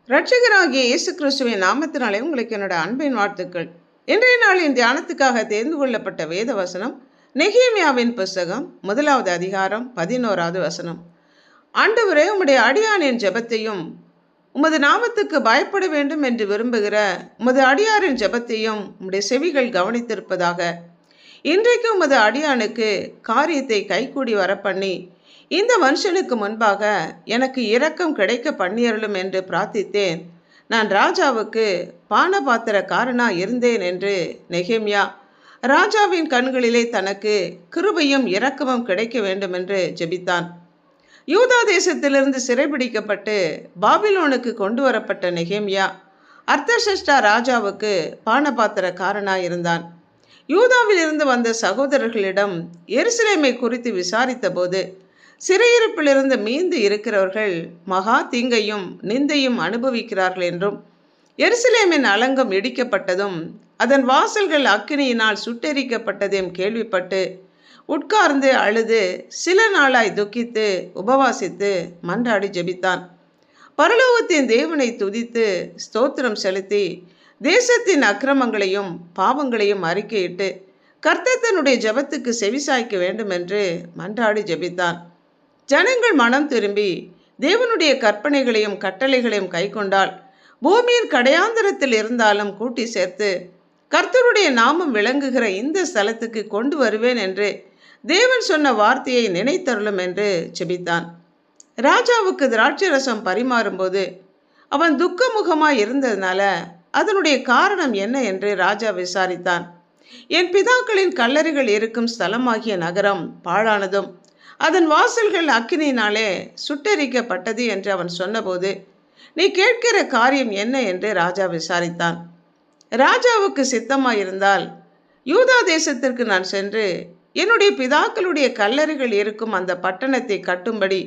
இரட்சகராகிய இயேசு கிறிஸ்துவின் நாமத்தினாலே உங்களுக்கு என்னோட அன்பின் வாழ்த்துக்கள். இன்றைய நாளின் தியானத்துக்காக தேர்ந்து கொள்ளப்பட்ட வேத வசனம் நெகேமியாவின் புஸ்தகம் 1வது அதிகாரம் 11வது வசனம். ஆண்டவரே, உம்முடைய அடியானின் ஜெபத்தையும் உமது நாமத்துக்கு பயப்பட வேண்டும் என்று விரும்புகிற உமது அடியாரின் ஜெபத்தையும் உம்முடைய செவிகள் கவனித்திருப்பதாக. இன்றைக்கு உமது அடியானுக்கு காரியத்தை கைகூடி வரப்பண்ணி இந்த மனுஷனுக்கு முன்பாக எனக்கு இரக்கம் கிடைக்க பண்ணியருளும் என்று பிரார்த்தித்தேன். நான் ராஜாவுக்கு பானபாத்திரக்காரனா இருந்தேன் என்று நெகேமியா ராஜாவின் கண்களிலே தனக்கு கிருபையும் இரக்கமும் கிடைக்க வேண்டும் என்று ஜெபித்தான். யூதா தேசத்திலிருந்து சிறைபிடிக்கப்பட்டு பாபிலோனுக்கு கொண்டு வரப்பட்ட நெகேமியா அர்தசஷ்டா ராஜாவுக்கு பானபாத்திரக்காரனாய் இருந்தான். யூதாவில் இருந்து வந்த சகோதரர்களிடம் எருசலேமை குறித்து விசாரித்த போது சிறையிருப்பிலிருந்து மீண்டு இருக்கிறவர்கள் மகா தீங்கையும் நிந்தையும் அனுபவிக்கிறார்கள் என்றும், எருசலேமின் அலங்கம் இடிக்கப்பட்டதும் அதன் வாசல்கள் அக்கினியினால் சுட்டெரிக்கப்பட்டதையும் கேள்விப்பட்டு உட்கார்ந்து அழுது சில நாளாய் துக்கித்து உபவாசித்து மன்றாடி ஜெபித்தான். பரலோகத்தின் தேவனை துதித்து ஸ்தோத்திரம் செலுத்தி தேசத்தின் அக்கிரமங்களையும் பாவங்களையும் அறிக்கையிட்டு கர்த்தர் தன்னுடைய ஜெபத்துக்கு செவிசாய்க்க வேண்டும் என்று மன்றாடி ஜெபித்தான். ஜனங்கள் மனம் திரும்பி தேவனுடைய கற்பனைகளையும் கட்டளைகளையும் கைக்கொண்டால் பூமியின் கடையாந்தரத்தில் இருந்தாலும் கூட்டி சேர்த்து கர்த்தருடைய நாமம் விளங்குகிற இந்த ஸ்தலத்துக்கு கொண்டு வருவேன் என்று தேவன் சொன்ன வார்த்தையை நினைத்தருளும் என்று ஜெபித்தான். ராஜாவுக்கு திராட்சை ரசம் பரிமாறும்போது அவன் துக்கமுகமாய் இருந்ததுனால அதனுடைய காரணம் என்ன என்று ராஜா விசாரித்தான். என் பிதாக்களின் கல்லறைகள் இருக்கும் ஸ்தலமாகிய நகரம் பாழானதும் அதன் வாசல்கள் அக்கினியினாலே சுட்டெரிக்கப்பட்டது என்று அவன் சொன்னபோது, நீ கேட்கிற காரியம் என்ன என்று ராஜா விசாரித்தான். ராஜாவுக்கு சித்தமாயிருந்தால் யூதா தேசத்திற்கு நான் சென்று என்னுடைய பிதாக்களுடைய கல்லறைகள் இருக்கும் அந்த பட்டணத்தை கட்டும்படி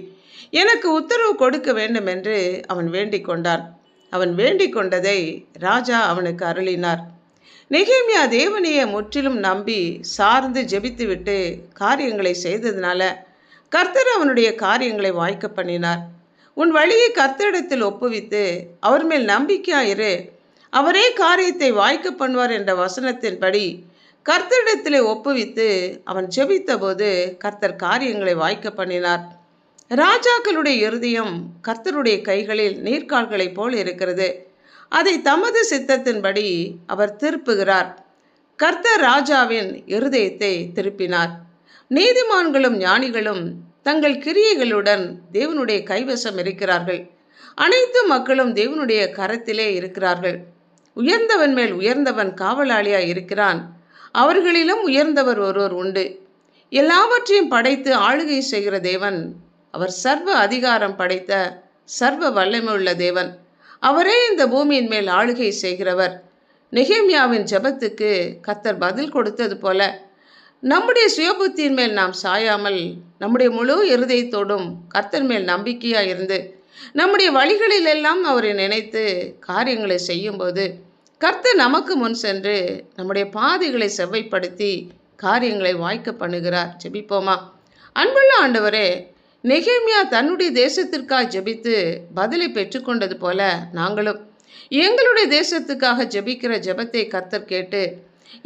எனக்கு உத்தரவு கொடுக்க வேண்டும் என்று அவன் வேண்டிக் கொண்டான். அவன் வேண்டிக் கொண்டதை ராஜா அவனுக்கு அருளினார். நெகேமியா தேவனையை முற்றிலும் நம்பி சார்ந்து ஜெபித்துவிட்டு காரியங்களை செய்ததுனால கர்த்தர் அவனுடைய காரியங்களை வாய்க்க பண்ணினார். உன் வழியை கர்த்தரிடத்தில் ஒப்புவித்து அவர் மேல் நம்பிக்கையாயிரு, அவரே காரியத்தை வாய்க்க பண்ணுவார் என்ற வசனத்தின்படி கர்த்தரிடத்திலே ஒப்புவித்து அவன் ஜெபித்த போது கர்த்தர் காரியங்களை வாய்க்க பண்ணினார். ராஜாக்களுடைய இருதயம் கர்த்தருடைய கைகளில் நீர்க்கால்களைப் போல் இருக்கிறது. அதை தமது சித்தத்தின்படி அவர் திருப்புகிறார். கர்த்தர் ராஜாவின் இருதயத்தை திருப்பினார். நீதிமான்களும் ஞானிகளும் தங்கள் கிரியைகளுடன் தேவனுடைய கைவசம் இருக்கிறார்கள். அனைத்து மக்களும் தேவனுடைய கரத்திலே இருக்கிறார்கள். உயர்ந்தவன் மேல் உயர்ந்தவன் காவலாளியாய் இருக்கிறான். அவர்களிலும் உயர்ந்தவர் ஒருவர் உண்டு. எல்லாவற்றையும் படைத்து ஆளுகை செய்கிற தேவன். அவர் சர்வ அதிகாரம் படைத்த சர்வ வல்லமையுள்ள தேவன். அவரே இந்த பூமியின் மேல் ஆளுகை செய்கிறவர். நெகேமியாவின் ஜெபத்துக்கு கர்த்தர் பதில் கொடுத்தது போல நம்முடைய சுயபுத்தியின் மேல் நாம் சாயாமல் நம்முடைய முழு இருதயத்தோடும் கர்த்தர் மேல் நம்பிக்கையாக இருந்து நம்முடைய வழிகளிலெல்லாம் அவரை நினைத்து காரியங்களை செய்யும்போது கர்த்தர் நமக்கு முன் சென்று நம்முடைய பாதைகளை செவ்வைப்படுத்தி காரியங்களை வாய்க்க பண்ணுகிறார். ஜெபிப்போமா? அன்புள்ள ஆண்டவரே, நெகேமியா தன்னுடைய தேசத்திற்காக ஜெபித்து பதிலை பெற்றுக்கொண்டது போல நாங்களும் எங்களுடைய தேசத்துக்காக ஜெபிக்கிற ஜெபத்தை கர்த்தர் கேட்டு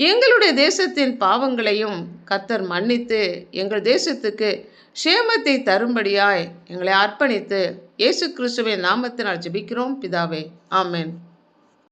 எங்களுடைய தேசத்தின் பாவங்களையும் கர்த்தர் மன்னித்து எங்கள் தேசத்துக்கு க்ஷேமத்தை தரும்படியாய் எங்களை அர்ப்பணித்து இயேசு கிறிஸ்துவின் நாமத்தினால் ஜெபிக்கிறோம் பிதாவே. ஆமென்.